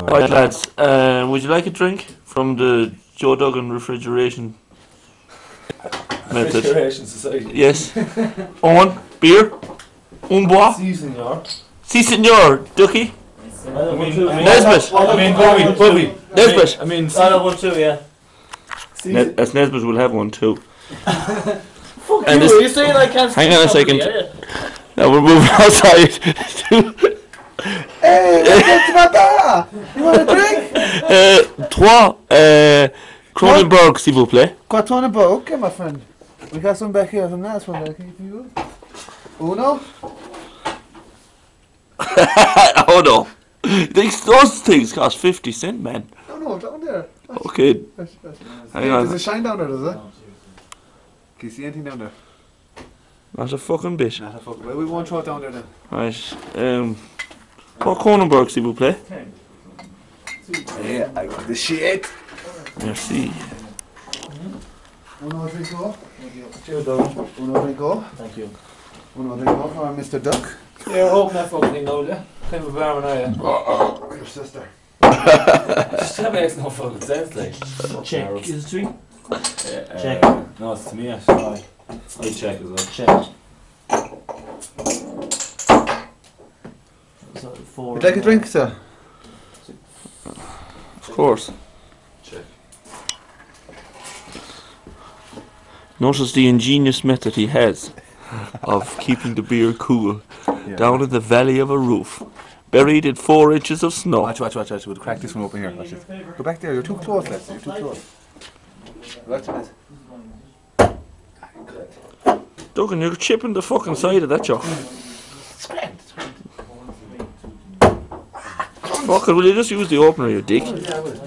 Alright lads, would you like a drink from the Joe Duggan refrigeration method? Refrigeration Society. Yes. Owen, beer? Un bois? Si, senor. Si senor, Ducky? Nesbitt? Bobby. Nesbitt? I mean, I want two, yeah. As Nesbitt will have one too. Fuck And you, this- you saying I can't Hang on a somebody, second. yeah? Now we're moving outside. Hey, what's about that? You want a drink? Trois, Kronenborg, s'il vous plaît. Kronenborg, okay, my friend. We got some back here from last one back here for you. Uno? Oh no. Those things cost 50 cents, man. No, down there. Okay, hang Does on. it shine down there, does it? Can you see anything down there? Not a fucking bit. Not a fuck. Well, we won't throw it down there then. Right, trois Kronenborg, s'il vous plaît. Yeah, I got the shit. Merci. Uno drink go. Cheers, Doug. Uno drink go. Thank you. Uno drink go for Mr. Duck. You're hoping that fucking thing, though, yeah? Kind of a barman, are you? Your sister. that makes no fucking sense, like. Check. Is it three? Check. No, it's to me, actually. I check as well. Check. So, four. Would you like a drink, sir? Of course. Check. Notice the ingenious method he has of keeping the beer cool down in the valley of a roof, buried in 4 inches of snow. Watch. We'll crack this one open here. Watch this. Go back there. You're too close, lads. You're too close. Watch this. Duggan, you're chipping the fucking side of that joke. Fuck it, will you just use the opener, you dick? Yeah, I will.